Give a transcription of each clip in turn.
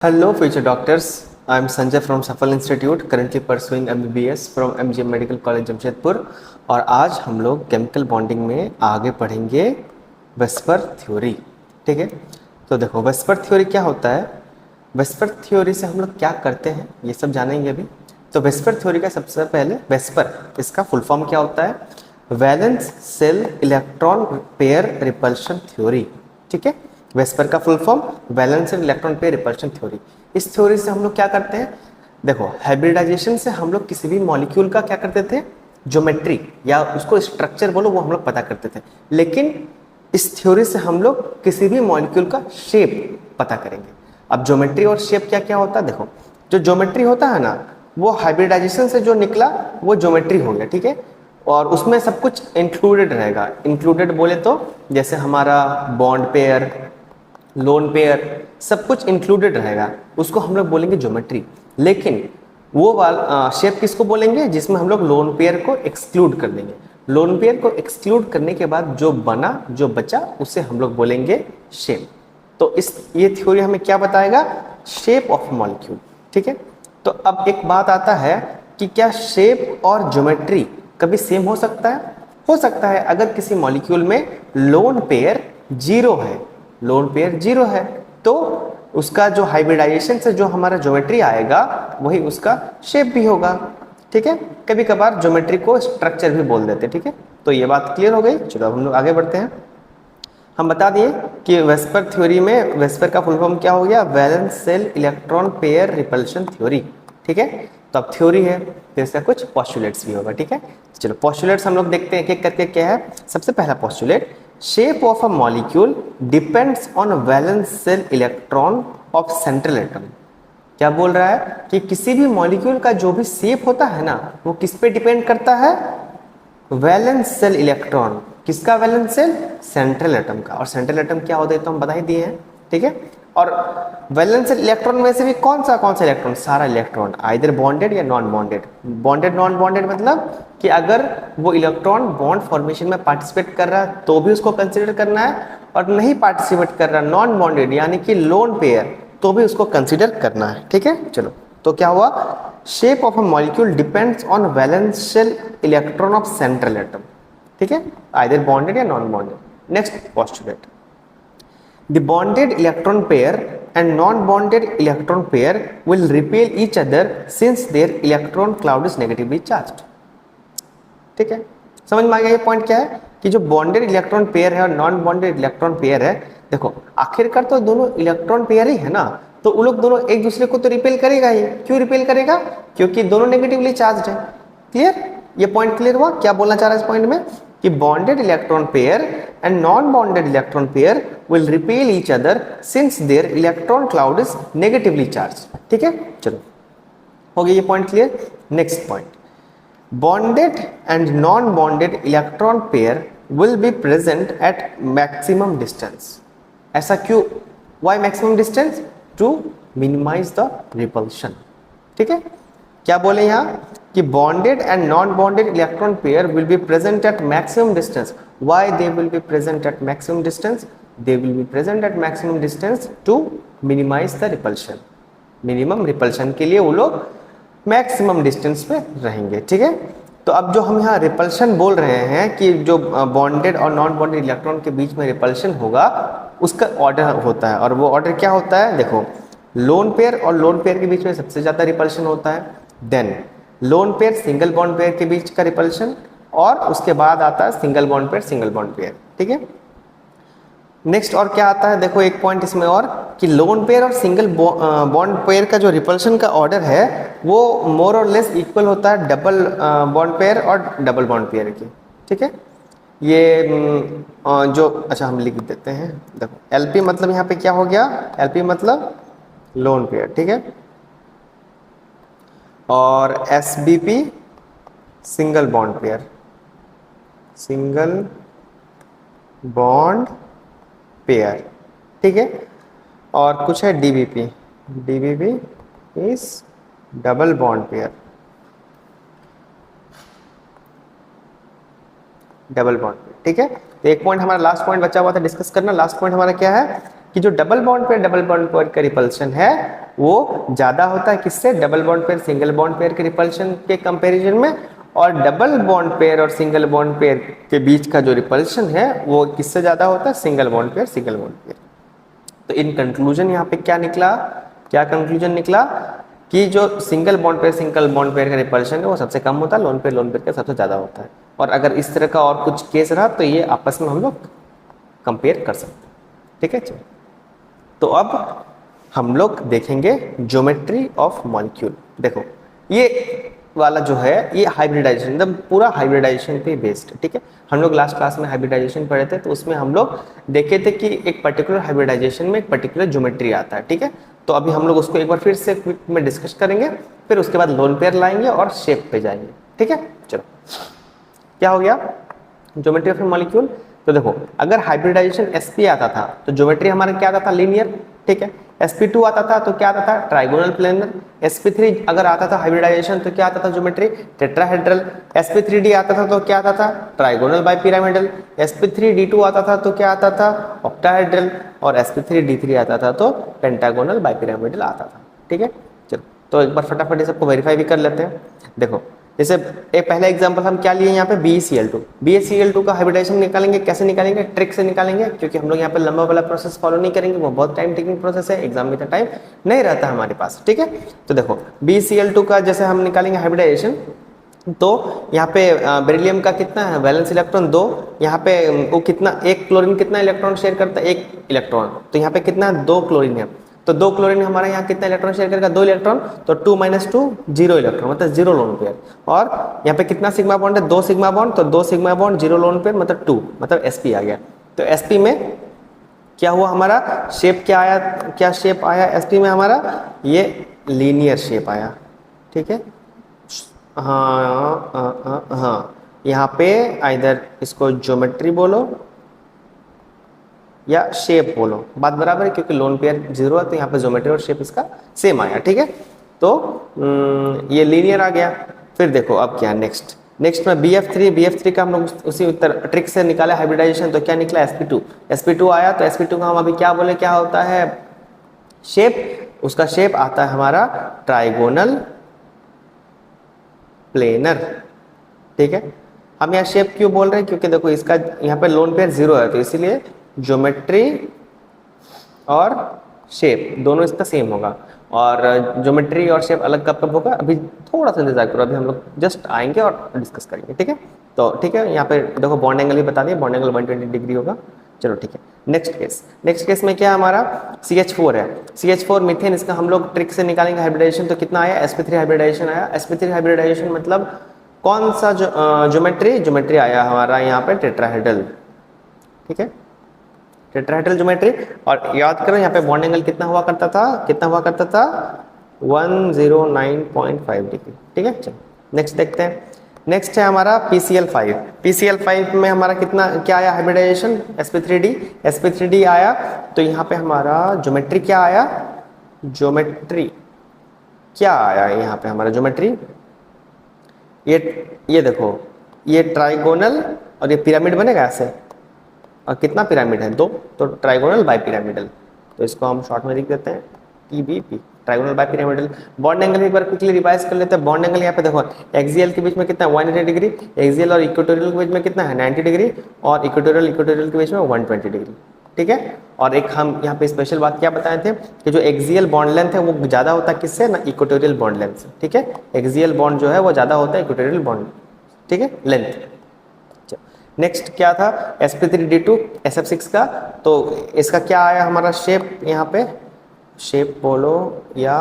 Hello, future doctors. I am Sanjay from Safal Institute, currently pursuing MBBS from MGM Medical College Jamshedpur. और आज हम लोग chemical bonding में आगे पढ़ेंगे वेस्पर थ्योरी। ठीक है, तो देखो वेस्पर थ्योरी क्या होता है, वेस्पर थ्योरी से हम लोग क्या करते हैं ये सब जानेंगे अभी। तो वेस्पर थ्योरी का सबसे पहले वेस्पर, इसका फुल फॉर्म क्या होता है, valence shell electron pair repulsion theory. ठीक है, वेस्पर का full form valence and electron pair repulsion theory. इस थ्योरी से हम लोग क्या करते हैं, देखो हाइब्रिडाइजेशन से हम लोग किसी भी मॉलिक्यूल का क्या करते थे, ज्योमेट्री या उसको स्ट्रक्चर बोलो वो हम लोग पता करते थे। लेकिन इस थ्योरी से हम लोग किसी भी मॉलिक्यूल का शेप पता करेंगे। अब ज्योमेट्री और शेप क्या क्या होता है, देखो जो ज्योमेट्री होता है ना वो हाइब्रिडाइजेशन से जो निकला वो ज्योमेट्री हो गया। ठीक है, और उसमें सब कुछ इंक्लूडेड रहेगा। इंक्लूडेड बोले तो जैसे हमारा बॉन्ड पेयर, लोन पेयर, सब कुछ इंक्लूडेड रहेगा, उसको हम लोग बोलेंगे ज्योमेट्री। लेकिन वो वाला शेप किसको बोलेंगे, जिसमें हम लोग लोन पेयर को एक्सक्लूड कर देंगे। लोन पेयर को एक्सक्लूड करने के बाद जो बना, जो बचा, उसे हम लोग बोलेंगे शेप। तो ये थ्योरी हमें क्या बताएगा, शेप ऑफ मॉलिक्यूल। ठीक है, तो अब एक बात आता है कि क्या शेप और ज्योमेट्री कभी सेम हो सकता है? हो सकता है, अगर किसी मॉलिक्यूल में लोन पेयर जीरो है, लोन पेयर जीरो है तो उसका जो हाइब्रिडाइजेशन से जो हमारा ज्योमेट्री आएगा वही उसका शेप भी होगा। ठीक है, कभी कभार ज्योमेट्री को स्ट्रक्चर भी बोल देते हैं। ठीक है, तो ये बात क्लियर हो गई। चलो अब हम लोग आगे बढ़ते हैं। हम बता दिए कि वेस्पर थ्योरी में वेस्पर का फुल फॉर्म क्या हो गया, valence shell electron pair repulsion theory. ठीक है, तो अब थ्योरी है तो इसका कुछ पॉस्टुलेट्स भी होगा। ठीक है, चलो पॉस्टुलेट्स हम लोग देखते हैं एक एक करके क्या है। सबसे पहला postulate, shape of a molecule depends on valence shell electron of central atom. क्या बोल रहा है कि किसी भी मॉलिक्यूल का जो भी शेप होता है ना वो किस पे डिपेंड करता है, वैलेंस सेल इलेक्ट्रॉन। किसका वैलेंस सेल, सेंट्रल एटम का। और सेंट्रल एटम क्या होता है तो हम बता ही दिए हैं। ठीक है, और वैलेंस सेल इलेक्ट्रॉन में से भी कौन सा इलेक्ट्रॉन, सारा इलेक्ट्रॉन, आइदर बॉन्डेड या non bonded. Bonded non bonded मतलब कि अगर वो इलेक्ट्रॉन बॉन्ड फॉर्मेशन में पार्टिसिपेट कर रहा है तो भी उसको कंसिडर करना है, और नहीं पार्टिसिपेट कर रहा नॉन बॉन्डेड यानी कि लोन पेयर तो भी उसको कंसिडर करना है। ठीक है, चलो तो क्या हुआ, shape of a molecule depends on valence shell electron of central atom. ठीक है, आइदर बॉन्डेड या non bonded. Next postulate, the bonded electron pair and non-bonded electron pair will repel each other since their electron cloud is negatively charged। ठीक है, समझ में आ गया ये point क्या है कि जो बॉन्डेड इलेक्ट्रॉन पेयर है और नॉन बॉन्डेड इलेक्ट्रॉन पेयर है, देखो आखिरकार तो दोनों इलेक्ट्रॉन पेयर ही है ना, तो वो लोग दोनों एक दूसरे को तो रिपेल करेगा ही। क्यों रिपेल करेगा, क्योंकि दोनों नेगेटिवली चार्ज्ड है। क्लियर, ये पॉइंट क्लियर हुआ। क्या बोलना चाह रहा है इस पॉइंट में कि bonded electron pair and non bonded electron pair will repel each other since there electron cloud is negatively charged. ठीक है, चलो हो गया ये point clear. Next point, bonded and non-bonded electron pair will be present at maximum distance। ऐसा क्यों, why maximum distance, to minimize the repulsion। ठीक है, क्या बोले यहाँ कि bonded and non-bonded electron pair will be present at maximum distance। why they will be present at maximum distance, they will be present at maximum distance to minimize the repulsion। minimum repulsion के लिए वो लोग maximum distance पे रहेंगे। ठीक है, तो अब जो हम यहाँ रिपल्शन बोल रहे हैं कि जो बॉन्डेड और नॉन बॉन्डेड इलेक्ट्रॉन के बीच में रिपल्शन होगा उसका ऑर्डर होता है, और वो ऑर्डर क्या होता है, देखो लोन पेयर और लोन पेयर के बीच में सबसे ज़्यादा रिपल्शन होता है, then lone pair single bond pair के बीच का रिपल्शन, और उसके बाद आता है single bond pair single bond pair. ठीक है, नेक्स्ट और क्या आता है, देखो एक पॉइंट इसमें और कि लोन पेयर और सिंगल बॉन्ड पेयर का जो रिपल्शन का ऑर्डर है वो मोर और लेस इक्वल होता है डबल बॉन्ड पेयर और डबल बॉन्ड पेयर की। ठीक है, ये जो अच्छा हम लिख देते हैं, देखो एलपी मतलब यहाँ पे क्या हो गया, एलपी मतलब लोन पेयर। ठीक है, और SBP single bond pair, single bond pair. ठीक है, और कुछ है DBP, DBP is double bond pair, double bond pair. ठीक है, तो एक पॉइंट हमारा लास्ट पॉइंट बचा हुआ था डिस्कस करना। लास्ट पॉइंट हमारा क्या है, कि जो डबल बॉन्ड पेयर का रिपल्शन है वो ज़्यादा होता है किससे, double bond pair single bond pair के रिपल्शन के कंपैरिजन में, और डबल बॉन्ड पेयर और सिंगल बॉन्ड पेयर के बीच का जो रिपल्शन है वो किससे ज़्यादा होता है, सिंगल बॉन्ड पेयर। तो इन कंक्लूजन यहाँ पे क्या निकला, क्या कंक्लूजन निकला कि जो सिंगल बॉन्ड पेयर का रिपल्शन है वो सबसे कम होता है, लोन पेयर का सबसे ज़्यादा होता है। और अगर इस तरह का और कुछ केस रहा तो ये आपस में हम लोग कंपेयर कर सकते हैं, ठीक है। चलिए, तो अब हम लोग देखेंगे ज्योमेट्री ऑफ मॉलिक्यूल। देखो ये वाला जो है ये हाइब्रिडाइजेशन, एकदम पूरा हाइब्रिडाइजेशन पे बेस्ड, ठीक है। हम लोग लास्ट क्लास में हाइब्रिडाइजेशन पढ़े थे, तो उसमें हम लोग देखे थे कि एक पर्टिकुलर हाइब्रिडाइजेशन में एक पर्टिकुलर ज्योमेट्री आता है, ठीक है। तो अभी हम लोग उसको एक बार फिर से क्विक में डिस्कस करेंगे, फिर उसके बाद लोन पेयर लाएंगे और शेप पे जाएंगे, ठीक है। चलो, क्या हो गया ज्योमेट्री ऑफ मॉलिक्यूल। तो देखो अगर हाइब्रिडाइजेशन sp आता था तो ज्योमेट्री हमारा क्या आता था, लीनियर, ठीक है। sp2 आता था तो क्या आता था, ट्राइगोनल प्लेनर। sp3 अगर आता था हाइब्रिडाइजेशन तो क्या आता था, ज्योमेट्री टेट्राहेड्रल। sp3d आता था तो क्या आता था, ट्राइगोनल बाइपिरामिडल। sp3d2 आता था तो क्या आता था, ऑक्टाहेड्रल। और sp3d3 आता था तो पेंटागोनल बाइपिरामिडल आता था, ठीक है। चलो, तो एक बार फटाफट ये सबको वेरीफाई भी कर लेते हैं। देखो जैसे एक पहला एग्जांपल हम क्या लिए यहाँ पे, BeCl2 का हाइब्रिडाइजेशन निकालेंगे, कैसे निकालेंगे, ट्रिक से निकालेंगे, क्योंकि हम लोग यहाँ पे लंबा वाला प्रोसेस फॉलो नहीं करेंगे, वो बहुत टाइम टेकिंग प्रोसेस है, एग्जाम में इतना टाइम नहीं रहता हमारे पास, ठीक है। तो देखो BeCl2 का जैसे हम निकालेंगे हाइब्रिडाइजेशन, तो यहाँ पे बेरिलियम का कितना है, वैलेंस इलेक्ट्रॉन 2, यहाँ पे वो कितना, एक क्लोरीन कितना इलेक्ट्रॉन शेयर करता है, एक इलेक्ट्रॉन, तो यहाँ पे कितना 2 क्लोरीन है, तो 2 क्लोरीन हमारा यहाँ कितना इलेक्ट्रॉन शेयर करेगा, 2 इलेक्ट्रॉन, तो 2 - 2 0 इलेक्ट्रॉन, मतलब 0 लोन पेयर। और यहाँ पे कितना सिग्मा बॉन्ड है, 2 सिग्मा बॉन्ड, तो 2 सिग्मा बॉन्ड 0 लोन पेयर, मतलब 2, मतलब sp आ गया। तो sp में क्या हुआ हमारा, शेप क्या आया, क्या शेप आया sp में हमारा, ये लीनियर शेप आया, ठीक है। हाँ, यहाँ पे आइदर इसको ज्योमेट्री बोलो या शेप बोलो, बात बराबर है, क्योंकि लोन पेयर 0 है तो यहाँ पे ज्योमेट्री और शेप इसका सेम आया, ठीक है। तो ये लीनियर आ गया। फिर देखो अब क्या नेक्स्ट में BF3 का हम लोग उसी उत्तर ट्रिक से निकाले हाइब्रिडाइजेशन, तो क्या निकला, sp2 आया। तो sp2 का हम अभी क्या बोले, क्या होता है शेप, उसका शेप आता है हमारा ट्राइगोनल प्लेनर, ठीक है। हम यहाँ शेप क्यों बोल रहे हैं, क्योंकि देखो इसका यहाँ पे लोन पेयर 0 है, तो इसीलिए ज्योमेट्री और शेप दोनों इसका सेम होगा। और ज्योमेट्री और शेप अलग कब होगा, अभी थोड़ा सा इंतजार करो, अभी हम लोग जस्ट आएंगे और डिस्कस करेंगे, ठीक है। तो ठीक है, यहाँ पे देखो बॉन्ड एंगल भी बता दिए, बॉन्ड एंगल 120 डिग्री होगा। चलो ठीक है, नेक्स्ट केस में क्या हमारा CH4 है, CH4 मीथेन, इसका हम लोग ट्रिक से निकालेंगे हाइब्रिडाइजेशन, तो कितना आया, sp3 हाइब्रिडाइजेशन आया। sp3 हाइब्रिडाइजेशन मतलब कौन सा ज्योमेट्री आया हमारा यहाँ पे टेट्राहेड्रल, ठीक है, टेट्राहेड्रल ज्योमेट्री। और याद करो यहाँ पे बॉन्ड एंगल कितना हुआ करता था, 109.5 डिग्री, ठीक है। चलो नेक्स्ट देखते हैं, नेक्स्ट है हमारा PCl5 में हमारा कितना क्या आया हाइब्रिडाइजेशन, sp3d आया। तो यहाँ पे हमारा ज्योमेट्री क्या आया, यहाँ पे हमारा ज्योमेट्री, ये देखो ये ट्राइगोनल और ये पिरामिड बनेगा ऐसे, और कितना पिरामिड है, 2, तो ट्राइगोनल बाइपिरामिडल, तो इसको हम शॉर्ट में लिख देते हैं TBP, trigonal bipyramidal. Bond angle एक बार क्विकली रिवाइज कर लेते हैं। बॉन्ड एंगल यहाँ पे देखो एक्सियल के बीच में कितना 180 डिग्री, एक्सियल और इक्वेटोरियल के बीच में कितना है 90 डिग्री, और इक्वेटोरियल के बीच में 120 डिग्री, ठीक है। और एक हम यहाँ पे स्पेशल बात क्या बताए थे कि जो एक्सियल बॉन्ड लेंथ है वो ज़्यादा होता है किससे ना, इक्वेटोरियल बॉन्ड लेंथ से, ठीक है। एक्सियल बॉन्ड जो है वो ज़्यादा होता है इक्वेटोरियल बॉन्ड, ठीक है, लेंथ। नेक्स्ट क्या था sp3d2 SF6 का, तो इसका क्या आया हमारा शेप, यहाँ पे शेप बोलो या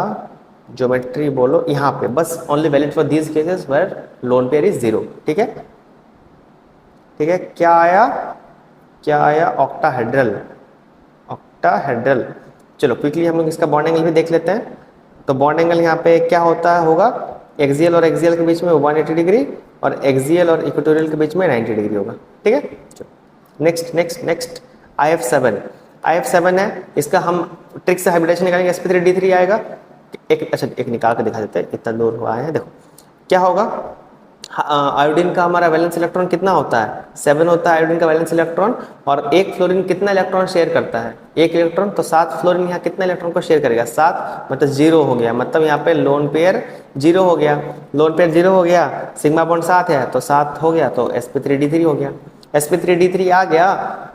ज्योमेट्री बोलो, यहाँ पे बस only valid for these cases where lone pair is 0, ठीक है, क्या आया ऑक्टाहेड्रल। चलो क्विकली हम लोग इसका बॉन्ड एंगल भी देख लेते हैं। तो बॉन्ड एंगल यहाँ पे क्या होगा एक्सियल और एक्सियल के बीच में 180 डिग्री, और एक्सियल और इक्वेटोरियल के बीच में 90 डिग्री होगा, ठीक है। चलो नेक्स्ट IF7 है, इसका हम ट्रिक से हाइब्रिडाइजेशन निकालेंगे, sp3d3 आएगा। एक निकाल कर दिखा देते हैं, कितना दूर हुआ है। देखो क्या होगा, आयोडीन का हमारा वैलेंस इलेक्ट्रॉन कितना होता है, 7 होता है आयोडीन का वैलेंस इलेक्ट्रॉन। और एक फ्लोरीन कितना इलेक्ट्रॉन शेयर करता है, एक इलेक्ट्रॉन। तो 7 फ्लोरीन यहाँ कितना इलेक्ट्रॉन को शेयर करेगा, 7, मतलब 0 हो गया, मतलब यहाँ पे लोन पेयर 0 हो गया। लोन पेयर 0 हो गया, सिग्मा बॉन्ड 7 है तो 7 हो गया, तो sp3d3 हो गया। sp3d3 आ गया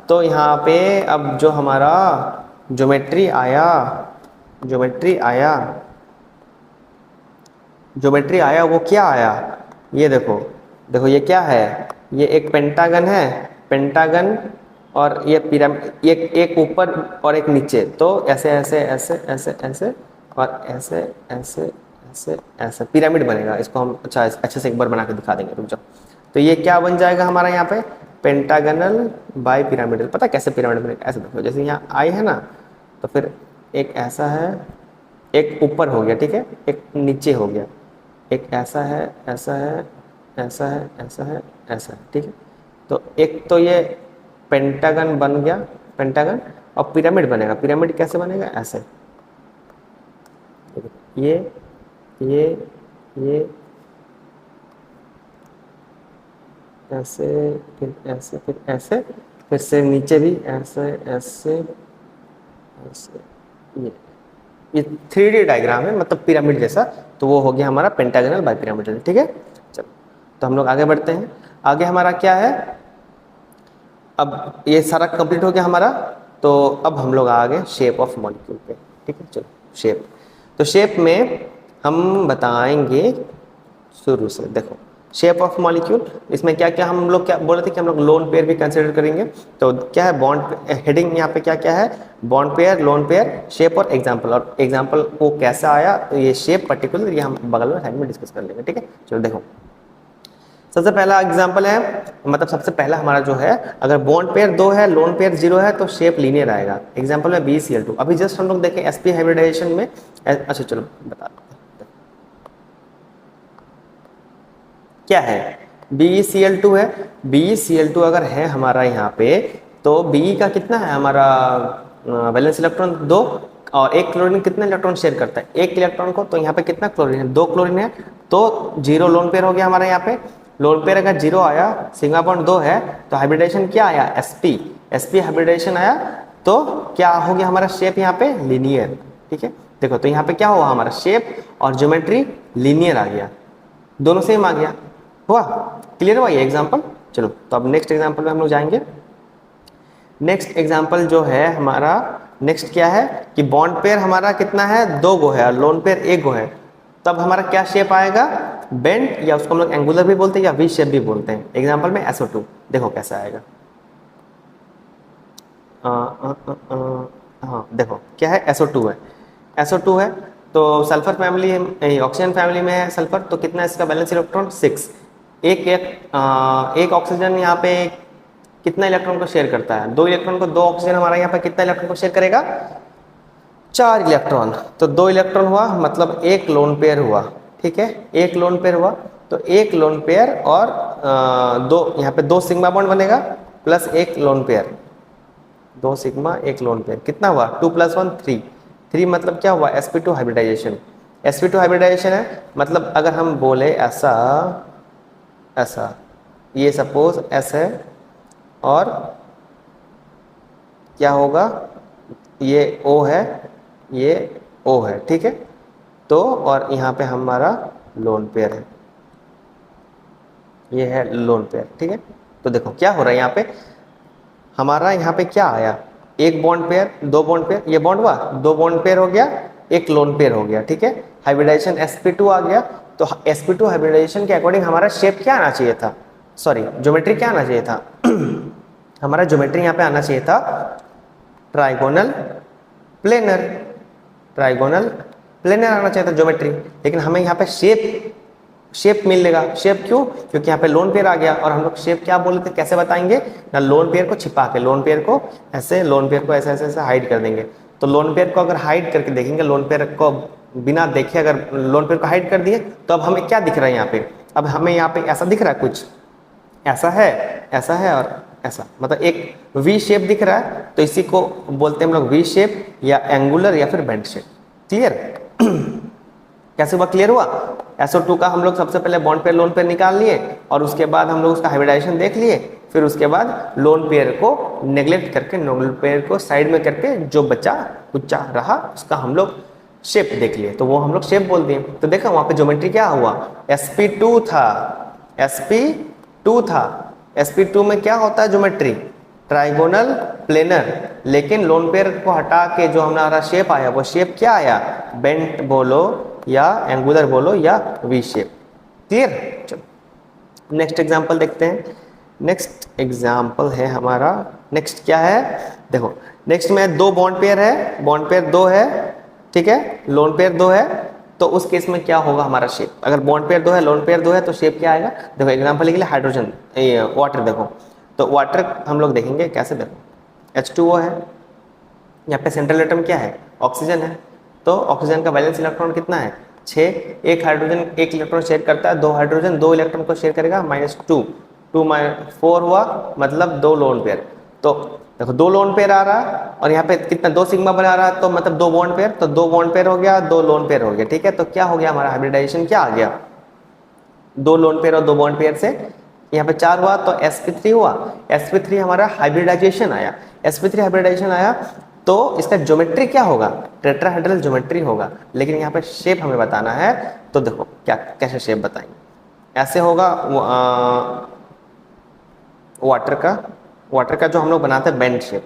तो यहाँ पे अब जो हमारा ज्योमेट्री आया, ज्योमेट्री आया वो क्या आया, ये देखो, देखो ये क्या है, ये एक पेंटागन है, पेंटागन, और ये पिरामिड, एक ऊपर और एक नीचे, तो ऐसे ऐसे ऐसे ऐसे ऐसे और ऐसे ऐसे ऐसे ऐसे पिरामिड बनेगा। इसको हम अच्छा अच्छे से एक बार बना के दिखा देंगे, रुक जाओ। तो ये क्या बन जाएगा हमारा यहाँ पे, पेंटागनल बाई पिरामिडल। पता है कैसे पिरामिड बनेगा, ऐसे देखो, जैसे यहाँ आई है ना, तो फिर एक ऐसा है, एक ऊपर हो गया, ठीक है, एक नीचे हो गया, एक ऐसा है, ऐसा है, ऐसा है, ऐसा है, ऐसा है, ठीक है। तो एक तो ये पेंटागन बन गया, पेंटागन, और पिरामिड बनेगा। पिरामिड कैसे बनेगा, ऐसे, ये ये ये ऐसे, फिर ऐसे, फिर ऐसे, फिर से नीचे भी ऐसे ऐसे ऐसे, ये 3D डायग्राम है, मतलब पिरामिड जैसा। तो वो हो गया हमारा पेंटागनल बाई पिरामिडल, ठीक है। चलो, तो हम लोग आगे बढ़ते हैं। आगे हमारा क्या है, अब ये सारा कंप्लीट हो गया हमारा, तो अब हम लोग आ गए शेप ऑफ मॉलिक्यूल पे, ठीक है। चलो शेप, तो शेप में हम बताएंगे शुरू से। देखो शेप ऑफ मॉलिक्यूल, इसमें क्या क्या हम लोग क्या बोले थे कि हम लोग लोन पेयर भी कंसिडर करेंगे। तो क्या है, बॉन्ड हेडिंग यहाँ पे क्या क्या है, bond pair, lone pair, shape और एग्जाम्पल। और एग्जाम्पल को कैसा आया, तो ये शेप पर्टिकुलर ये हम बगल में साइड में डिस्कस कर लेंगे, ठीक है। चलो देखो, सबसे पहला एग्जाम्पल है, मतलब सबसे पहला हमारा जो है, अगर बॉन्ड पेयर 2 है, लोन पेयर 0 है, तो शेप लीनियर आएगा। एग्जाम्पल में BeCl2। अभी जस्ट हम लोग देखें sp हाइब्रिडाइजेशन में, अच्छा चलो बता दो क्या है, BeCl2 है। BeCl2 अगर है हमारा यहाँ पे, तो Be का कितना है हमारा वैलेंस इलेक्ट्रॉन 2, और एक क्लोरीन कितना इलेक्ट्रॉन शेयर करता है, एक इलेक्ट्रॉन को। तो यहाँ पे कितना क्लोरीन है, 2 क्लोरीन है, तो 0 लोन पेयर हो गया हमारा यहाँ पे। लोन पेयर अगर 0 आया, सिग्मा बॉन्ड 2 है, तो हाइब्रिडाइजेशन क्या आया, sp हाइब्रिडाइजेशन आया, तो क्या हो गया हमारा शेप यहाँ पे लीनियर, ठीक है। देखो तो यहाँ पे क्या हुआ, हमारा शेप और ज्योमेट्री लीनियर आ गया, दोनों सेम आ गया, हुआ, क्लियर हुआ ये एग्जाम्पल। चलो तो अब नेक्स्ट एग्जाम्पल में हम लोग जाएंगे। नेक्स्ट एग्जाम्पल जो है हमारा, नेक्स्ट क्या है कि बॉन्ड पेयर हमारा कितना है, 2 गो है, और लोन पेयर 1 गो है। तब हमारा क्या शेप आएगा, बेंड, या उसको हम लोग एंगुलर भी बोलते हैं या वी शेप भी बोलते हैं। एग्जाम्पल में SO2, देखो कैसा आएगा। हाँ देखो क्या है, SO2 है, SO2 है, तो सल्फर फैमिली, ऑक्सीजन फैमिली में है सल्फर, तो कितना है इसका बैलेंस इलेक्ट्रॉन, 6। एक ऑक्सीजन यहाँ पे कितना इलेक्ट्रॉन को शेयर करता है, 2 इलेक्ट्रॉन को। 2 ऑक्सीजन हमारा यहाँ पे कितना इलेक्ट्रॉन को शेयर करेगा, 4 इलेक्ट्रॉन। तो 2 इलेक्ट्रॉन हुआ, मतलब एक लोन पेयर हुआ, ठीक है, एक लोन पेयर हुआ। तो एक लोन पेयर और 2 यहाँ पे 2 सिग्मा बॉन्ड बनेगा, प्लस एक lone pair, 2 sigma 1 lone pair, कितना हुआ, 2 + 1 3। 3 मतलब क्या हुआ, sp2 हाइब्रिडाइजेशन। sp2 हाइब्रिडाइजेशन है, मतलब अगर हम बोले ऐसा, ऐसा, ये सपोज S है, और क्या होगा, ये O है, ये O है, ठीक है। तो और यहाँ पे हमारा लोन पेयर है, ये है लोन पेयर, ठीक है। तो देखो क्या हो रहा है यहाँ पे, हमारा यहाँ पे क्या आया, एक बॉन्ड पेयर, 2 बॉन्ड पेयर, ये बॉन्ड हुआ, 2 बॉन्ड पेयर हो गया, एक लोन पेयर हो गया, ठीक है। हाइब्रिडाइजेशन sp2 आ गया, तो sp2 हाइब्रिडाइजेशन के अकॉर्डिंग हमारा शेप क्या आना चाहिए था, सॉरी ज्योमेट्री क्या आना चाहिए था हमारा ज्योमेट्री यहाँ पे आना चाहिए था ट्राइगोनल प्लेनर, ट्राइगोनल प्लेनर आना चाहिए था ज्योमेट्री। लेकिन हमें यहाँ पे शेप मिलेगा। शेप क्यों, क्योंकि यहाँ पे लोन पेयर आ गया, और हम लोग शेप क्या बोले थे, कैसे बताएंगे ना, लोन पेयर को छिपा के, लोन पेयर को ऐसे, लोन पेयर को ऐसे ऐसे ऐसे हाइड कर देंगे। तो लोन पेयर को अगर हाइड करके देखेंगे, लोन पेयर को बिना देखे अगर लोन पेयर को हाइड कर दिए, तो अब हमें क्या दिख रहा है यहाँ पे, अब हमें यहाँ पे ऐसा दिख रहा है, कुछ ऐसा है, ऐसा है और ऐसा, मतलब एक वी शेप दिख रहा है। तो इसी को बोलते हैं हम लोग वी शेप या एंगुलर या फिर बेंड शेप। क्लियर कैसे हुआ, क्लियर हुआ। SO2 का हम लोग सबसे पहले बॉन्ड पेयर लोन पेयर निकाल लिए और उसके बाद हम लोग उसका हाइब्रिडाइजेशन देख लिए, फिर उसके बाद लोन पेयर को नेग्लेक्ट करके लोन पेयर को साइड में करके जो बचा कुचा रहा उसका हम लोग शेप देख लिए, तो वो हम लोग शेप बोल दिए। तो देखा वहां पे ज्योमेट्री क्या हुआ, sp2 था, sp2 था। sp2 में क्या होता है ज्योमेट्री, ट्राइगोनल प्लेनर, लेकिन लोन पेयर को हटा के जो हमारा शेप आया वो शेप क्या आया, बेंट बोलो या एंगुलर बोलो या वी शेप। क्लियर। चलो नेक्स्ट एग्जांपल देखते हैं। नेक्स्ट एग्जांपल है हमारा, नेक्स्ट क्या है देखो, नेक्स्ट में दो बॉन्ड पेयर है, बॉन्ड पेयर दो है, ठीक है, लोन पेयर दो है, तो उस केस में क्या होगा हमारा शेप, अगर बॉन्ड पेयर दो है लोन पेयर दो है तो शेप क्या आएगा। देखो एग्जांपल के लिए हाइड्रोजन वाटर देखो, तो वाटर हम लोग देखेंगे कैसे, देखो H2O है, यहाँ पे सेंट्रल एटम क्या है, ऑक्सीजन है, तो ऑक्सीजन का वैलेंस इलेक्ट्रॉन कितना है 6, एक हाइड्रोजन एक इलेक्ट्रॉन शेयर करता है, दो हाइड्रोजन दो इलेक्ट्रॉन को शेयर करेगा -2, 2 4 हुआ, मतलब दो लोन पेयर। तो देखो दो लोन पेयर आ रहा है और यहाँ पे कितना दो सिग्मा बना रहा है, तो मतलब दो बॉन्ड पेयर, तो दो बॉन्ड पेयर हो गया, दो लोन पेयर हो गया, ठीक है। तो क्या हो गया हमारा हाइब्रिडाइजेशन क्या आ गया, दो लोन पेयर और दो बॉन्ड पेयर से यहाँ पे 4 हुआ तो sp3 हुआ, sp3 हमारा हाइब्रिडाइजेशन आया, sp3 हाइब्रिडाइजेशन आया तो इसका ज्योमेट्री क्या होगा, टेट्राहेड्रल ज्योमेट्री होगा, लेकिन यहाँ पे शेप हमें बताना है। तो देखो क्या कैसे शेप बताएंगे, ऐसे होगा वाटर का जो हम लोग बनाते हैं बेंड शेप,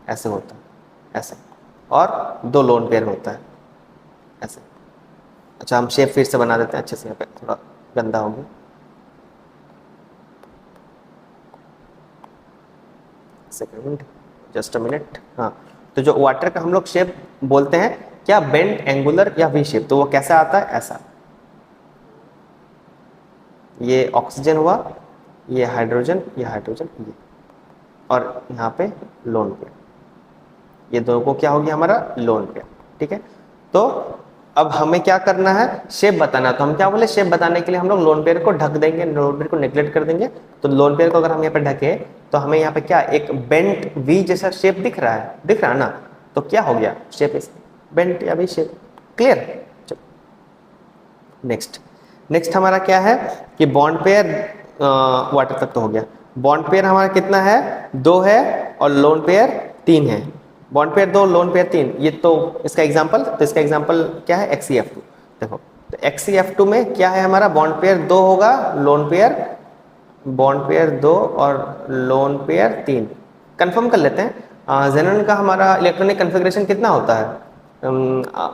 ऐसे होता है ऐसे, और दो लोन पेयर होता है ऐसे। अच्छा हम शेप फिर से बना देते हैं अच्छे से, यहाँ पे थोड़ा गंदा हो गया, सेकंड जस्ट अ मिनट। हाँ तो जो वाटर का हम लोग शेप बोलते हैं क्या, बेंड एंगुलर या वी शेप, तो वो कैसा आता है, ऐसा, ये ऑक्सीजन हुआ, ये हाइड्रोजन, ये और यहाँ पे लोन पेयर, ये दोनों को क्या हो गया हमारा लोन पेयर, ठीक है। तो अब हमें क्या करना है, शेप बताना, तो हम क्या बोले, शेप बताने के लिए हम लोग लोन पेयर को ढक देंगे, लोन पेयर को नेग्लेक्ट कर देंगे। तो लोन पेयर को अगर हम यहाँ पे ढके तो हमें यहाँ पे क्या एक बेंट वी जैसा शेप दिख रहा है ना, तो क्या हो गया शेप इस बेंट या वी शेप। क्लियर। चलो नेक्स्ट हमारा क्या है कि बॉन्ड पेयर वाटर तक तो हो गया, बॉन्ड पेयर हमारा कितना है 2 है और लोन पेयर 3 है, बॉन्ड पेयर 2 लोन पेयर 3, ये तो इसका एग्जांपल, तो इसका एग्जांपल क्या है XeF2। देखो तो XeF2 में क्या है हमारा, बॉन्ड पेयर 2 होगा, बॉन्ड पेयर 2 और लोन पेयर 3। कंफर्म कर लेते हैं, जेनन का हमारा इलेक्ट्रॉनिक कन्फिग्रेशन कितना होता है,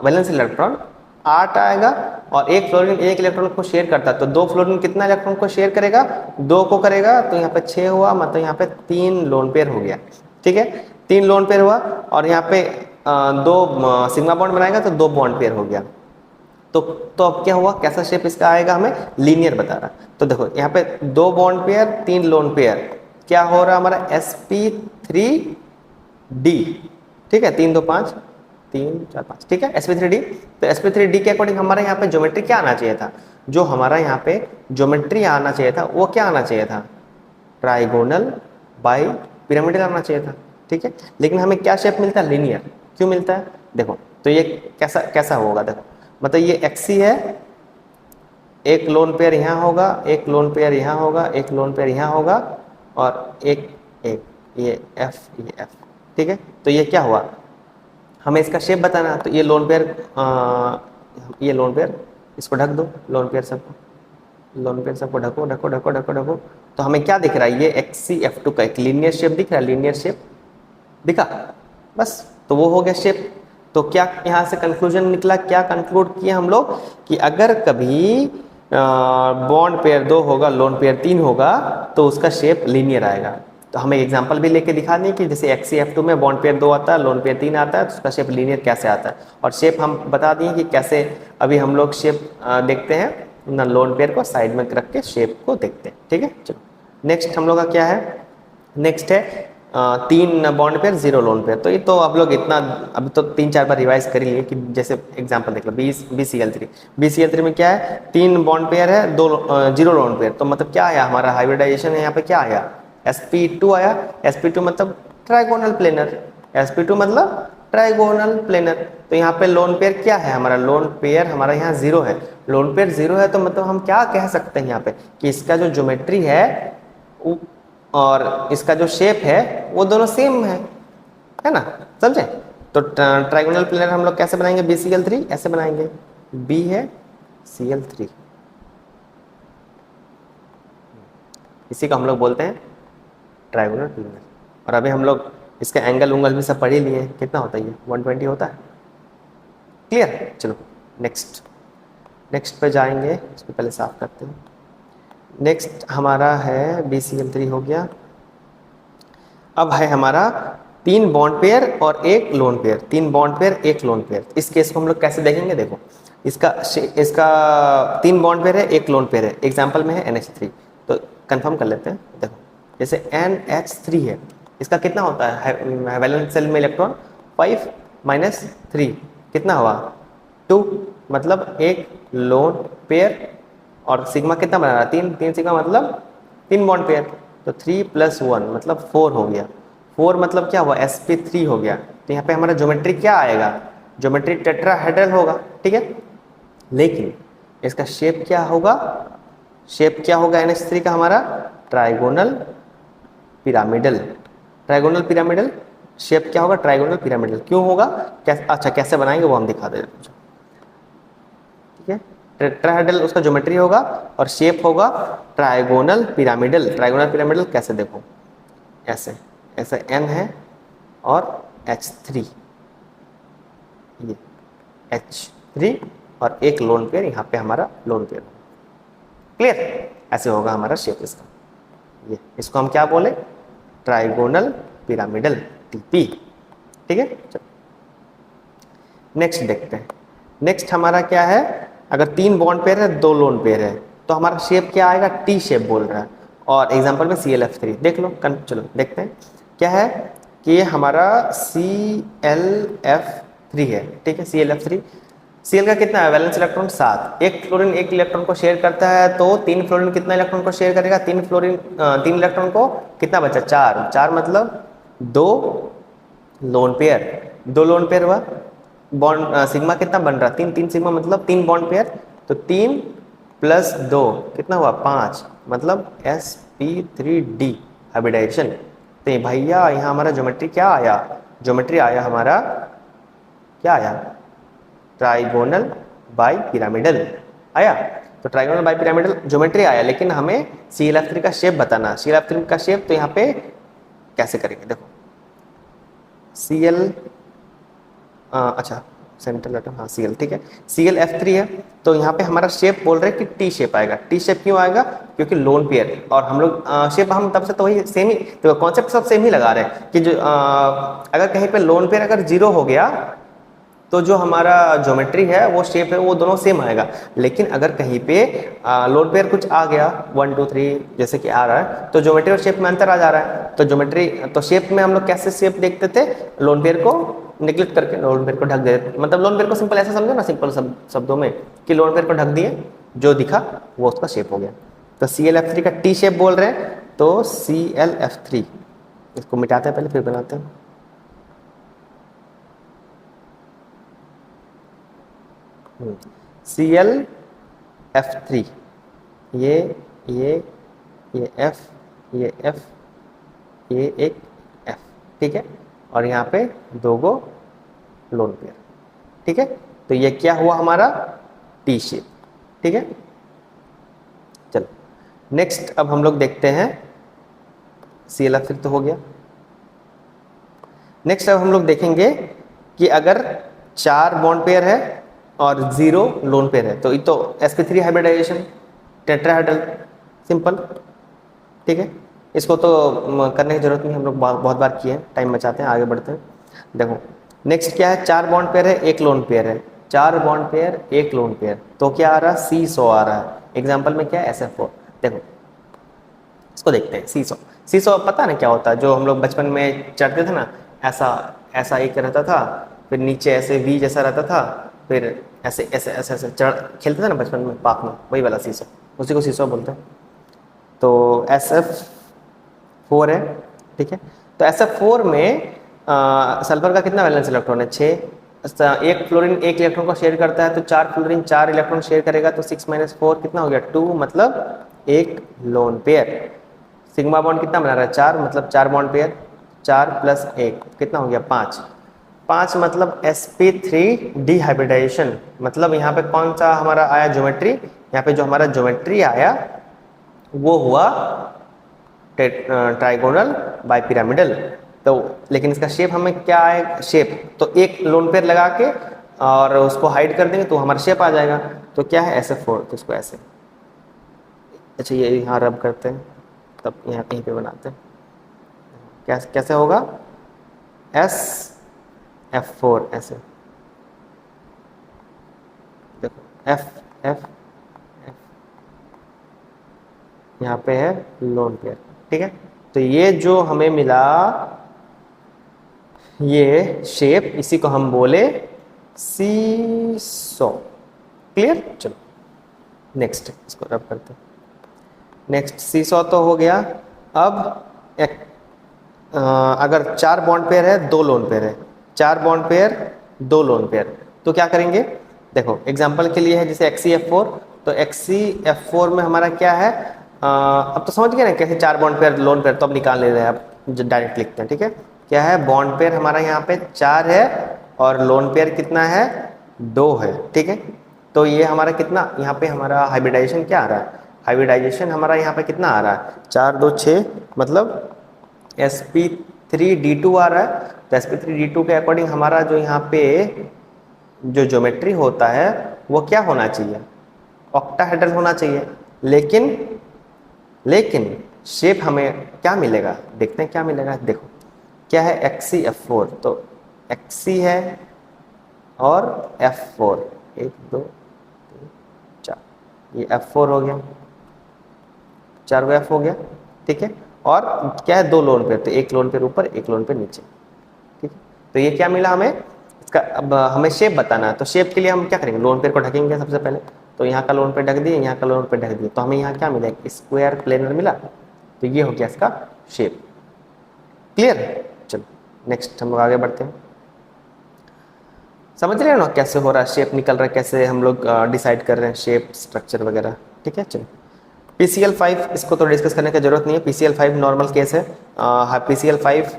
वैलेंस इलेक्ट्रॉन 8 आएगा और एक फ्लोरीन एक इलेक्ट्रॉन को शेयर करता है, तो दो फ्लोरीन कितना इलेक्ट्रॉन को शेयर करेगा, 2 को करेगा, तो यहाँ पे 6 हुआ, मतलब यहाँ पे 3 लोन पेयर हो गया, ठीक है, 3 लोन पेयर हुआ और यहाँ पे 2 सिग्मा बॉन्ड बनाएगा तो 2 बॉन्ड पेयर हो गया। तो अब क्या हुआ, कैसा शेप इसका आएगा, हमें लीनियर बता रहा। तो देखो यहाँ पे 2 बॉन्ड पेयर 3 लोन पेयर, क्या हो रहा है हमारा sp3d, ठीक है, 3 2 5 3 4 5, ठीक है, sp3d। तो sp3d के अकॉर्डिंग हमारे यहाँ पे ज्योमेट्री क्या आना चाहिए था, जो हमारा यहाँ पे ज्योमेट्री आना चाहिए था वो क्या आना चाहिए था, ट्राइगोनल बाई पिरामिडल आना चाहिए था, ठीक है। लेकिन हमें क्या शेप मिलता है, लीनियर। क्यों मिलता है, देखो तो ये कैसा होगा, देखो मतलब ये XC है, एक लोन पेयर यहाँ होगा, एक लोन पेयर यहाँ होगा, एक लोन पेयर यहाँ होगा और एक ये F, ठीक है। तो ये क्या हुआ, हमें इसका शेप बताना, तो ये लोन पेयर इसको ढक दो, लोन पेयर सबको ढको। तो हमें क्या दिख रहा है, ये XeF2 का एक लीनियर शेप दिख रहा है, लीनियर शेप दिखा, बस तो वो हो गया शेप। तो क्या यहाँ से कंक्लूजन निकला, क्या कंक्लूड किया हम लोग कि अगर कभी बॉन्ड पेयर 2 होगा लोन पेयर 3 होगा तो उसका शेप लीनियर आएगा। तो हमें एग्जांपल भी लेके दिखा दें कि जैसे XeF2 में बॉन्ड पेयर 2 आता है लोन पेयर 3 आता है, तो उसका शेप लीनियर कैसे आता है, और शेप हम बता दिए कि कैसे। अभी हम लोग शेप देखते हैं ना, लोन पेयर को साइड में रख के शेप को देखते हैं, ठीक है। चलो नेक्स्ट हम लोग का क्या है, नेक्स्ट है 3 बॉन्ड पेयर 0 लोन पेयर। तो ये तो आप लोग इतना अभी तो 3-4 बार रिवाइज कर लिए कि जैसे एग्जांपल देख लो BCl3 में क्या है 3 बॉन्ड पेयर है 0 लोन पेयर, तो मतलब क्या आया हमारा हाइब्रिडाइजेशन है, यहाँ पे क्या आया sp2 आया, sp2 मतलब ट्राइगोनल प्लेनर, sp2 मतलब ट्राइगोनल प्लेनर। तो यहाँ पे लोन पेयर क्या है हमारा, लोन पेयर हमारा यहाँ जीरो है। लोन पेयर जीरो है तो मतलब हम क्या कह सकते हैं यहाँ पे कि इसका जो ज्योमेट्री है और इसका जो शेप है वो दोनों सेम है ना, समझे। तो ट्राइगोनल प्लेनर हम लोग कैसे बनाएंगे, BCl3 ऐसे बनाएंगे, B है Cl3, इसी को हम लोग बोलते हैं ट्राइगोनल प्लेनर। और अभी हम लोग इसका एंगल उंगल भी सब पढ़ ही लिए, कितना होता है ये 120 होता है, क्लियर। चलो नेक्स्ट पे जाएंगे, इसको पहले साफ करते हैं। नेक्स्ट हमारा है BCl3 हो गया। अब है हमारा 3 बॉन्ड पेयर और 1 lone pair, 3 bond pair 1 lone pair. इस केस को हम लोग कैसे देखेंगे, देखो इसका 3 बॉन्ड पेयर है 1 लोन पेयर है, एग्जाम्पल में है NH3। तो कंफर्म कर लेते हैं, देखो जैसे NH3 है, इसका कितना होता है वैलेंस शेल में इलेक्ट्रॉन 5 - 3 कितना हुआ 2, मतलब 1 लोन पेयर। और सिग्मा कितना बना रहा है 3 सिग्मा मतलब 3 बॉन्ड पेयर, तो 3 + 1 मतलब 4 हो गया। 4 मतलब क्या हुआ sp3 हो गया। तो यहाँ पे हमारा ज्योमेट्री क्या आएगा, ज्योमेट्री टेट्राहेड्रल होगा, ठीक है। लेकिन इसका शेप क्या होगा, शेप क्या होगा NH3 का हमारा trigonal pyramidal. Trigonal pyramidal shape क्या होगा, ट्राइगोनल पिरामिडल क्यों होगा, अच्छा कैसे बनाएंगे वो हम दिखा देते हैं, ठीक है। टेट्राहेड्रल उसका ज्योमेट्री होगा और शेप होगा ट्राइगोनल पिरामिडल। ट्राइगोनल पिरामिडल कैसे, देखो ऐसे ऐसे N है और H3, ये H3 और 1 लोन पेयर, यहाँ पे हमारा लोन पेयर, क्लियर। ऐसे होगा हमारा शेप इसका, ये इसको हम क्या बोले ट्राइगोनल पिरामिडल TP, ठीक है। चलो नेक्स्ट देखते हैं। नेक्स्ट हमारा क्या है, अगर 3 बॉन्ड पेयर है 2 लोन पेयर है तो हमारा शेप क्या आएगा, T शेप बोल रहा है। और एग्जांपल में ClF3 देख लो, चलो देखते हैं क्या है कि ये हमारा ClF3 है, ठीक है। ClF3 Cl का कितना है वैलेंस इलेक्ट्रॉन 7, एक फ्लोरीन 1 इलेक्ट्रॉन को शेयर करता है, तो 3 फ्लोरीन कितना इलेक्ट्रॉन को शेयर करेगा, 3 इलेक्ट्रॉन को कितना बचा 4 मतलब 2 लोन पेयर, 2 लोन पेयर हुआ। बॉन्ड सिग्मा कितना बन रहा 3 सिग्मा मतलब 3 बॉन्ड पेयर, तो 3 + 2 कितना हुआ 5 मतलब sp3d हाइब्रिडाइजेशन। तो भैया यहाँ हमारा ज्योमेट्री क्या आया, ज्योमेट्री आया हमारा क्या आया ट्राइगोनल बाई पिरामिडल आया। तो ट्राइगोनल बाई पिरामिडल ज्योमेट्री आया, लेकिन हमें ClF3 का शेप बताना। ClF3 का शेप तो यहाँ पे कैसे करेंगे, देखो Cl अच्छा सेंट्रल एटम, हाँ Cl, ठीक है। ClF3 है तो यहाँ पे हमारा शेप बोल रहे हैं कि T शेप आएगा। T शेप क्यों आएगा, क्योंकि लोन पेयर, और हम लोग शेप हम तब से तो वही सेम ही, तो कॉन्सेप्ट सब सेम ही लगा रहे हैं कि जो अगर कहीं पे लोन पेयर अगर 0 हो गया तो जो हमारा ज्योमेट्री है वो शेप है वो दोनों सेम आएगा। लेकिन अगर कहीं पे लोन पेयर कुछ आ गया 1 2 3 जैसे कि आ रहा है, तो ज्योमेट्री और शेप में अंतर आ जा रहा है। तो ज्योमेट्री तो शेप में हम लोग कैसे शेप देखते थे, लोन पेयर को निगलेक्ट करके लोन पेयर को ढक देते, मतलब लोन पेयर को सिंपल ऐसा समझो ना, सिंपल शब्दों में कि लोन पेयर को ढक दिए, जो दिखा वो उसका शेप हो गया। तो ClF3 का T शेप बोल रहे हैं, तो ClF3 इसको मिटाते हैं पहले फिर बनाते हैं। ClF3 ये F ये F ये एक F, ठीक है। और यहाँ पे 2 गो लोन पेयर, ठीक है। तो ये क्या हुआ हमारा T शेप, ठीक है। चलो नेक्स्ट अब हम लोग देखते हैं, ClF3 तो हो गया। नेक्स्ट अब हम लोग देखेंगे कि अगर 4 बॉन्ड पेयर है और 0 लोन पेयर है, तो ये तो sp3 हाइब्रिडाइजेशन टेट्राहेड्रल, सिंपल, ठीक है। इसको तो करने की जरूरत नहीं, हम लोग बहुत बार किए हैं, टाइम बचाते हैं, आगे बढ़ते हैं। देखो नेक्स्ट क्या है, 4 बॉन्ड पेयर है 1 लोन पेयर है, 4 बॉन्ड पेयर 1 लोन पेयर, तो क्या आ रहा है C100 आ रहा है। एग्जाम्पल में क्या है SF4, देखो इसको देखते हैं। C100 पता ना क्या होता है, जो हम लोग बचपन में चढ़ते थे ना, ऐसा एक रहता था, फिर नीचे ऐसे V जैसा रहता था, फिर ऐसे ऐसे ऐसे ऐसे चढ़ खेलते थे ना बचपन में पार्क में, वही वाला C100, उसी को C100 बोलते हैं। तो SF4 है, ठीक है। तो SF4 में सल्फर का कितना वैलेंस इलेक्ट्रॉन है? 6। एक फ्लोरीन एक इलेक्ट्रॉन को शेयर करता है, तो 4 फ्लोरीन 4 इलेक्ट्रॉन शेयर करेगा, तो 6 - 4 कितना हो गया? 2, मतलब एक लोन पेयर। सिग्मा बॉन्ड कितना बना रहा है? 4, मतलब 4 बॉन्ड पेयर। 4 + 1 कितना हो गया? 5। 5 मतलब sp3 डिहाइब्रिडाइजेशन। मतलब यहाँ पे कौन सा हमारा आया ज्योमेट्री? यहाँ पे जो हमारा ज्योमेट्री आया वो हुआ ट्राइगोनल बाइपिरामिडल। तो लेकिन इसका शेप हमें क्या है? शेप तो एक लोन पेयर लगा के और उसको हाइड कर देंगे तो हमारा शेप आ जाएगा। तो क्या है? SF4। तो इसको ऐसे, अच्छा ये यहाँ रब करते हैं, तब यहाँ कहीं पे बनाते हैं। कैसे होगा? SF4 ऐसे, देखो F F F, यहाँ पे है लोन पेयर, ठीक है। तो ये जो हमें मिला ये शेप, इसी को हम बोले सीसो। क्लियर? चलो नेक्स्ट इसको रब करते हैं। नेक्स्ट सीसो तो हो गया। अब एक अगर 4 बॉन्ड पेयर है, 2 लोन पेयर है, 4 बॉन्ड पेयर 2 लोन पेयर, तो क्या करेंगे? देखो एग्जांपल के लिए है जैसे XCF4, तो XCF4 में हमारा क्या है? अब तो समझ गए ना कैसे 4 बॉन्ड पेयर लोन पेयर, तो अब निकाल ले रहे हैं, अब डायरेक्ट लिखते हैं, ठीक है। क्या है? बॉन्ड पेयर हमारा यहाँ पे 4 है और लोन पेयर कितना है? 2 है, ठीक है। तो ये हमारा कितना, यहाँ पे हमारा हाइब्रिडाइजेशन क्या आ रहा है? हाइब्रिडाइजेशन हमारा यहाँ पे कितना आ रहा है? 4 2 6, मतलब sp3d2 आ रहा है। तो sp3d2 के अकॉर्डिंग हमारा जो यहाँ पे जो ज्योमेट्री होता है वो क्या होना चाहिए? ऑक्टाहेड्रल होना चाहिए। लेकिन शेप हमें क्या मिलेगा? देखते हैं क्या मिलेगा। देखो क्या है? XCF4, तो XC है और F4, 1 2 3 4, ये F4 हो गया, 4 को F हो गया, ठीक है। और क्या है? 2 लोन पेयर, तो एक लोन पेयर ऊपर एक लोन पेयर नीचे, ठीक है। तो ये क्या मिला हमें? इसका अब हमें शेप बताना है, तो शेप के लिए हम क्या करेंगे? लोन पेयर को ढकेंगे सबसे पहले। तो यहाँ का लोन पेयर ढक दिए, यहाँ का लोन पेयर ढक दिए, तो हमें यहाँ क्या मिला? स्क्वायर प्लेनर मिला। तो ये हो गया इसका शेप। क्लियर? चलो नेक्स्ट हम लोग आगे बढ़ते हैं। समझ रहे हो ना कैसे हो रहा है? शेप निकल रहा है, कैसे हम लोग डिसाइड कर रहे हैं शेप स्ट्रक्चर वगैरह, ठीक है। चलो PCl5 इसको तो डिस्कस करने की जरूरत नहीं है। PCl5 नॉर्मल केस है। PCl5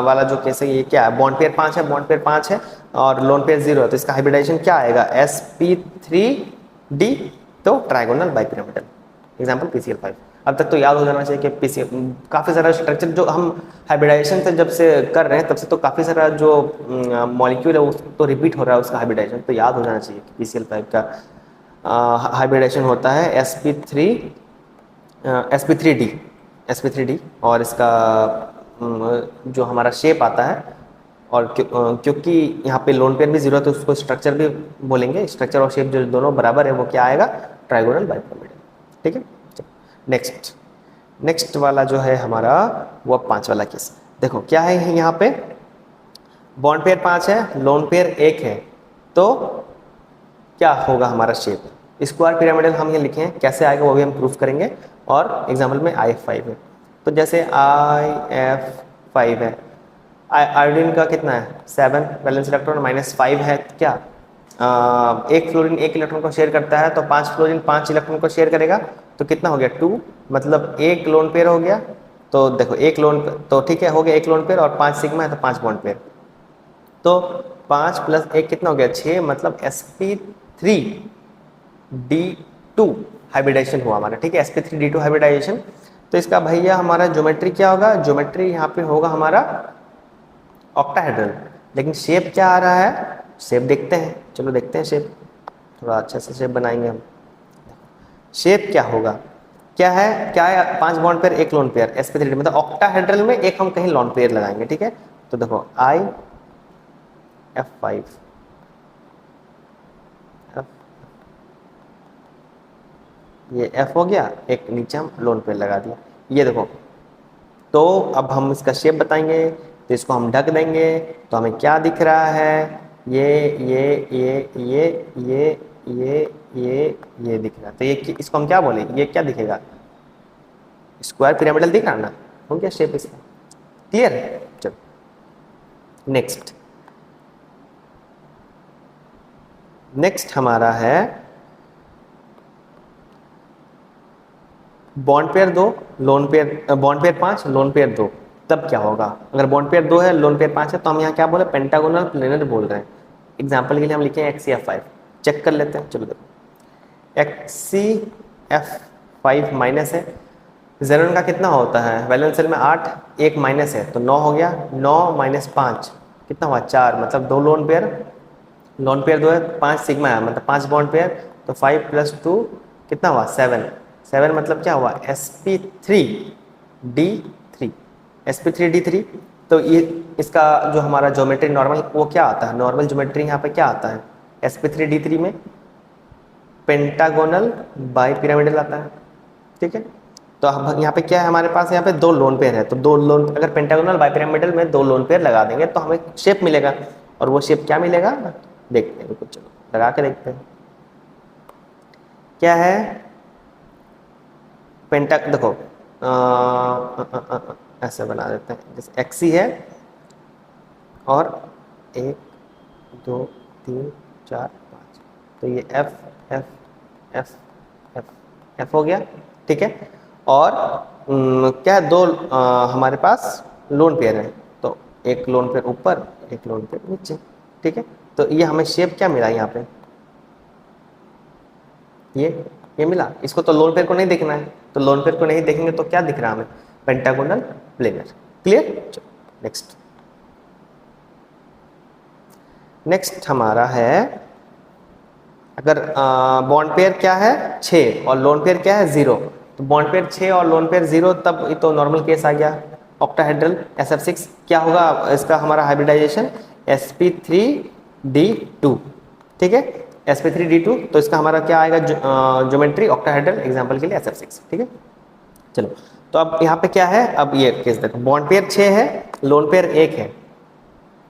वाला जो केस है ये क्या है? बॉन्ड पेयर 5 है, बॉन्ड पेयर 5 है और लोन पेयर 0 है, तो इसका हाइब्रिडाइजेशन क्या आएगा? sp3d, तो ट्राइगोनल बाइपिरामिडल। Example PCl5। अब तक तो याद हो जाना चाहिए कि PCl काफ़ी सारा स्ट्रक्चर जो हम हाइब्रिडाइजेशन से जब से कर रहे हैं तब से तो काफ़ी सारा जो मॉलिक्यूल है वो तो रिपीट हो रहा है, उसका हाइब्रिडाइजेशन तो याद हो जाना चाहिए कि PCl5 का हाइब्रिडाइजेशन होता है sp3d, और इसका जो हमारा शेप आता है, और क्योंकि यहाँ पे लोन पेयर भी 0 है तो उसको स्ट्रक्चर भी बोलेंगे। स्ट्रक्चर और शेप जो दोनों बराबर है वो क्या आएगा? ट्राइगोनल बाइपिरामिडल, ठीक है। नेक्स्ट वाला जो है हमारा वो 5 वाला केस। देखो क्या है यहाँ पे? बॉन्ड पेयर 5 है, लोन पेयर 1 है, तो क्या होगा हमारा शेप? स्क्वायर पिरामिडल हम ये लिखे हैं, कैसे आएगा वो भी हम प्रूफ करेंगे। और एग्जाम्पल में IF5 है, तो जैसे IF5 है, आयोडीन का कितना है? 7 वैलेंस इलेक्ट्रॉन, -5 है, क्या एक फ्लोरीन एक इलेक्ट्रॉन को शेयर करता है, तो 5 फ्लोरीन 5 इलेक्ट्रॉन को शेयर करेगा, तो कितना हो गया? 2, मतलब एक लोन पेयर हो गया। तो देखो एक लोन, तो ठीक है हो गया एक लोन पेयर, और 5 सिग्मा है तो 5 बॉन्ड पेयर, तो 5 + 1 कितना हो गया? 6, मतलब sp3d2 हाइब्रिडाइजेशन हुआ हमारा, ठीक है। sp3d2 hybridisation. तो इसका भैया हमारा ज्योमेट्री क्या होगा? ज्योमेट्री यहाँ पे होगा हमारा ऑक्टाहेड्रल। लेकिन शेप क्या आ रहा है? शेप देखते हैं, चलो देखते हैं शेप, थोड़ा अच्छा से शेप बनाएंगे हम। शेप क्या होगा? क्या है? 5 bond pair 1 lone pair, sp3d, मतलब ऑक्टाहेड्रल में एक हम कहीं लोन पेयर लगाएंगे, ठीक है। तो देखो IF5, ये F हो गया, एक नीचे हम लोन पेयर लगा दिया, ये देखो। तो अब हम इसका शेप बताएंगे, तो इसको हम ढक देंगे, तो हमें क्या दिख रहा है? ये दिख रहा है। तो ये इसको हम क्या बोले? ये क्या दिखेगा? स्क्वायर पिरामिडल दिख रहा है ना, हो गया शेप इसका। क्लियर? चलो नेक्स्ट हमारा है bond pair 2, lone pair, bond pair 5, lone pair 2। तब क्या होगा? अगर बॉन्ड पेयर 2 है, लोन पेयर 5 है, तो हम यहाँ क्या बोले? पेंटागोनल प्लेनर बोल रहे हैं। एग्जाम्पल के लिए हम लिखे XCF5, चेक कर लेते हैं। चलो देखो, XCF5 माइनस है, जेनोन का कितना होता है? वैलेंस शेल में 8, एक माइनस है तो 9 हो गया। 9 माइनस 5 कितना हुआ? 4, मतलब 2 लोन पेयर, लोन पेयर 2 है, 5 सिग्मा है, मतलब 5 बॉन्ड पेयर, तो 5 + 2 कितना हुआ? 7। 7 मतलब क्या हुआ? sp3d3, sp3d3। तो ये इसका जो हमारा ज्योमेट्री नॉर्मल वो क्या आता है? नॉर्मल ज्योमेट्री यहाँ पे क्या आता है sp3d3 में? पेंटागोनल बाइपिरामिडल आता है, ठीक है। तो अब यहाँ पे क्या है हमारे पास? यहाँ पे 2 लोन पेयर है, तो 2 लोन, अगर पेंटागोनल बाइपिरामिडल में 2 लोन पेयर लगा देंगे तो हमें शेप मिलेगा। और वो शेप क्या मिलेगा? देखते हैं, रुको चलो लगा के देखते हैं क्या है। पेंटा देखो, ऐसे बना देते हैं, जैसे XC है और 1 2 3 4 5, तो ये F F F F F हो गया, ठीक है। और क्या है? 2 हमारे पास लोन पेयर है, तो एक लोन पेयर ऊपर, एक लोन पेयर नीचे, ठीक है। तो ये हमें शेप क्या मिला यहाँ पे? ये मिला। इसको तो लोन पेयर को नहीं देखना है, तो लोन पेयर को नहीं देखेंगे तो क्या दिख रहा है हमें? Pentagonal planar. क्लियर? नेक्स्ट हमारा है, अगर बॉन्ड पेयर क्या है? 6 और लोन पेयर क्या है? 0। तो बॉन्ड पेयर 6 और लोन पेयर 0, तब ये तो नॉर्मल केस आ गया, ऑक्टाहेड्रल SF6। क्या होगा इसका हमारा हाइब्रिडाइजेशन? sp3d2, ठीक है, sp3d2। तो इसका हमारा क्या आएगा? ज्योमेट्री ऑक्टाहेड्रल, एग्जांपल के लिए SF6, ठीक है। चलो, तो अब यहाँ पे क्या है? अब ये केस देखो, बॉन्ड पेयर 6 है, लोन पेयर 1 है,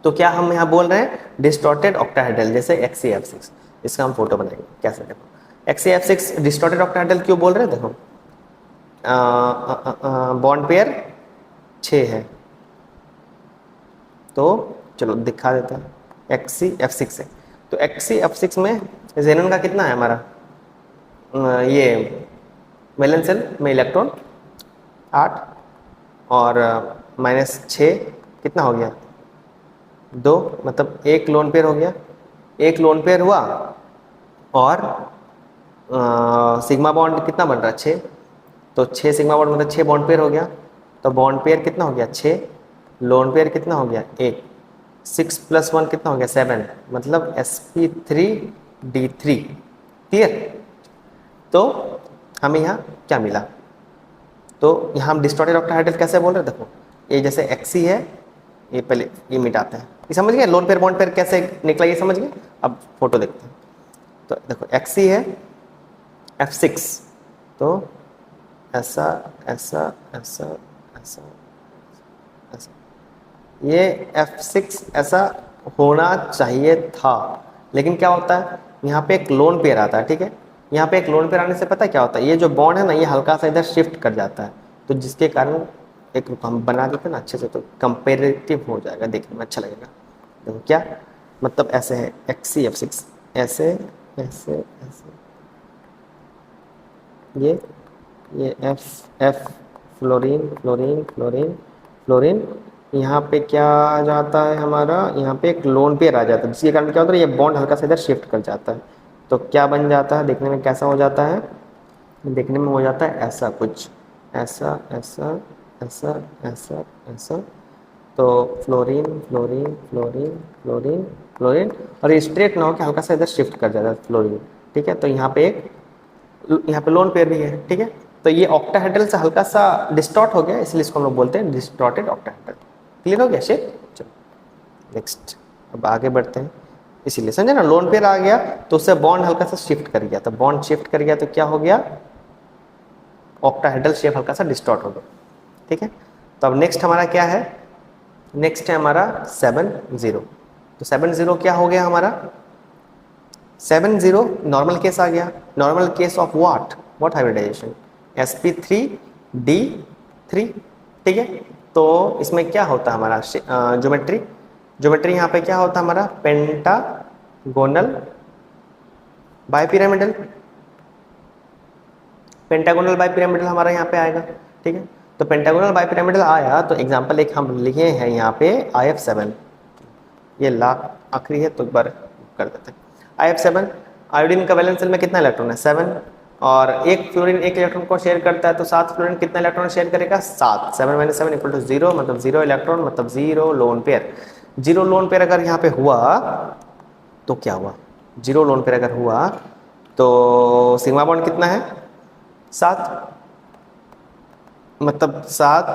तो क्या हम यहाँ बोल रहे हैं? डिस्टॉर्टेड ऑक्टाहेड्रल, जैसे XCF6। इसका हम फोटो बनाएंगे कैसे, देखो XCF6 डिस्टॉर्टेड ऑक्टाहेड्रल क्यों बोल रहे हैं? देखो, बॉन्ड पेयर 6 है, तो चलो दिखा देते हैं। XCF6 है, तो XCF6 में जेनन का कितना है हमारा? ये वैलेंस शेल में इलेक्ट्रॉन 8 और -6 कितना हो गया? 2, मतलब एक लोन पेयर हो गया। एक लोन पेयर हुआ और सिग्मा बॉन्ड कितना बन रहा है? 6, तो 6 सिग्मा बॉन्ड मतलब 6 बॉन्ड पेयर हो गया। तो बॉन्ड पेयर कितना हो गया? 6, लोन पेयर कितना हो गया? 1, 6 + 1 कितना हो गया? 7, मतलब sp3d3। क्लियर? तो हमें यहाँ क्या मिला? तो यहाँ हम डिस्टॉर्टेड ऑक्टाहेड्रल कैसे बोल रहे हैं? देखो, ये जैसे XC है, ये पहले ये मिटाते हैं, ये समझ गए? लोन पेयर बॉन्ड पेयर कैसे निकला, ये समझ गए? अब फोटो देखते हैं। तो देखो, XC है, F6, तो ऐसा ऐसा ऐसा ऐसा ऐसा, ये F6 ऐसा होना चाहिए था, लेकिन क्या होता है? यहाँ पे एक लोन पेयर आता है, ठीक है। यहाँ पे एक लोन पेयर आने से पता क्या होता है? ये जो बॉन्ड है ना, ये हल्का सा इधर शिफ्ट कर जाता है, तो जिसके कारण एक हम बना देते हैं ना अच्छे से, तो कंपेरेटिव हो जाएगा, देखने में अच्छा लगेगा। देखो क्या मतलब, ऐसे है XCF6, ऐसे ऐसे ऐसे, ये F fluorine fluorine fluorine fluorine, यहाँ पे क्या आ जाता है हमारा? यहाँ पे एक लोन पेयर आ जाता है, जिसके कारण क्या होता है? ये बॉन्ड हल्का सा इधर शिफ्ट कर जाता है, तो क्या बन जाता है? देखने में कैसा हो जाता है? देखने में हो जाता है ऐसा कुछ, ऐसा ऐसा ऐसा ऐसा ऐसा। तो fluorine fluorine fluorine fluorine fluorine, और ये स्ट्रेट ना हो कि हल्का सा इधर शिफ्ट कर जाता है फ्लोरीन, ठीक है। तो यहाँ पे लोन पेयर भी है, ठीक है। तो ये ऑक्टाहेड्रल से हल्का सा डिस्टॉर्ट हो गया, इसलिए इसको हम लोग बोलते हैं डिस्टॉर्टेड ऑक्टाहेड्रल। क्लियर हो गया शेप? चलो नेक्स्ट, अब आगे बढ़ते हैं। इसीलिए समझे ना, लोन पेयर आ गया तो उससे बॉन्ड हल्का सा शिफ्ट कर गया, तो बॉन्ड शिफ्ट कर गया तो क्या हो गया? ऑक्टाहेड्रल शेप हल्का सा डिस्टॉर्ट हो गया, ठीक है। तो अब नेक्स्ट हमारा क्या है? नेक्स्ट है हमारा 7-0। तो 7-0 क्या हो गया हमारा? 7-0 नॉर्मल केस आ गया। Normal case of what hybridization? sp3d3, ठीक है। तो इसमें क्या होता है हमारा ज्योमेट्री? ज्योमेट्री यहाँ पे क्या होता है हमारा, पेंटागोनल बाइपिरामिडल, पेंटागोनल बाइपिरामिडल हमारा यहाँ पे आएगा, ठीक है। तो पेंटागोनल बाइपिरामिडल आया तो एग्जांपल एक हम लिखे हैं यहाँ पे IF7, ये लाख आखिरी है तो एक बार कर देते हैं। IF7, आयोडीन का वैलेंस शेल में कितना इलेक्ट्रॉन है, 7, और एक फ्लोरीन एक इलेक्ट्रॉन को शेयर करता है, तो 7 फ्लोरीन कितना इलेक्ट्रॉन शेयर करेगा, 7, 7 - 7 = 0, मतलब 0 इलेक्ट्रॉन, मतलब 0 लोन पेयर। 0 लोन पेयर अगर यहाँ पे हुआ तो क्या हुआ, 0 लोन पेयर अगर हुआ तो सिग्मा बॉन्ड कितना है, 7, मतलब 7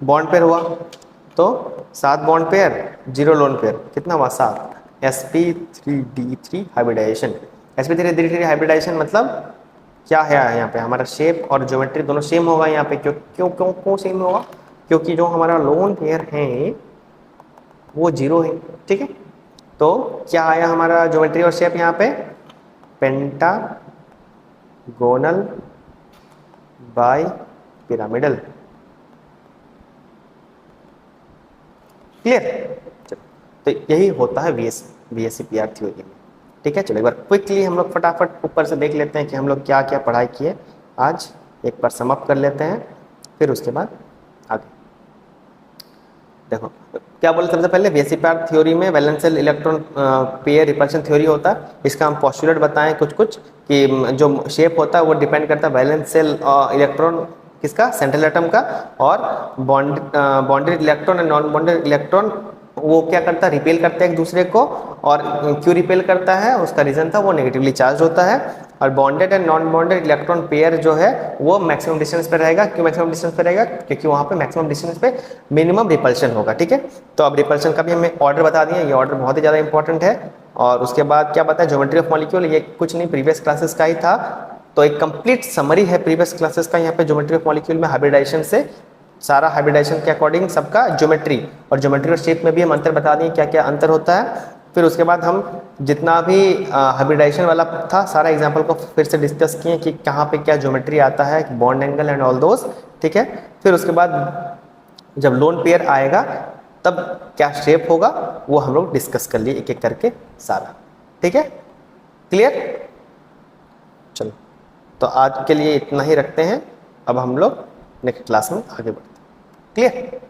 बॉन्ड पेयर हुआ, तो 7 बॉन्ड पेयर 0 लोन पेयर कितना हुआ, 7, sp3d3 हाइब्रिडाइजेशन। sp3d3 हाइब्रिडाइजेशन मतलब क्या है, यहाँ पे हमारा शेप और ज्योमेट्री दोनों सेम होगा यहाँ पे, क्यों क्यों क्यों क्यों सेम होगा, क्योंकि जो हमारा लोन पेयर है वो 0 है, ठीक है। तो क्या आया हमारा ज्योमेट्री और शेप यहाँ पे, पेंटागोनल बाई पिरामिडल, क्लियर। चलो, तो यही होता है बीएससी पीआर थ्योरी में, ठीक है। चलो एक बार क्विकली हम लोग फटाफट ऊपर से देख लेते हैं कि हम लोग क्या क्या पढ़ाई किए आज, एक बार समअप कर लेते हैं, फिर उसके बाद आगे देखो क्या बोले। सबसे पहले बीएससी पीआर थ्योरी में valence shell electron pair repulsion theory होता है, इसका हम पोस्टुलेट बताएं कुछ कुछ कि जो शेप होता है वो डिपेंड करता है वैलेंस शेल इलेक्ट्रॉन किसका, सेंट्रल एटम का, और bonded electron and non bonded electron वो क्या करता है, रिपेल करते हैं एक दूसरे को, और क्यों रिपेल करता है उसका रीजन था वो नेगेटिवली चार्ज होता है। और bonded and non bonded electron pair जो है वो मैक्सिमम डिस्टेंस पे रहेगा, क्यों मैक्सिमम डिस्टेंस पे रहेगा, क्योंकि वहाँ पे मैक्सिमम डिस्टेंस पे मिनिमम रिपल्शन होगा, ठीक है। तो अब रिपल्शन का भी हमें ऑर्डर बता दिए, ये ऑर्डर बहुत ही ज़्यादा इंपॉर्टेंट है। और उसके बाद क्या बताया, ज्योमेट्री ऑफ मॉलिक्यूल, ये कुछ नहीं प्रीवियस क्लासेस का ही था, तो एक कंप्लीट समरी है प्रीवियस क्लासेस का यहाँ पे ज्योमेट्री ऑफ मॉलिक्यूल में, हाइब्रिडाइजेशन से सारा हाइब्रिडाइजेशन के अकॉर्डिंग सबका ज्योमेट्री, और ज्योमेट्री और शेप में भी हम अंतर बता दिए क्या क्या अंतर होता है। फिर उसके बाद हम जितना भी हाइब्रिडाइजेशन वाला था सारा एग्जांपल को फिर से डिस्कस किए कि कहाँ पे क्या ज्योमेट्री आता है, bond angle and all those, ठीक है। फिर उसके बाद जब लोन पेयर आएगा तब क्या शेप होगा वो हम लोग डिस्कस कर लिए एक एक करके सारा, ठीक है, क्लियर। चलो तो आज के लिए इतना ही रखते हैं, अब हम लोग नेक्स्ट क्लास में आगे बढ़ते हैं, क्लियर।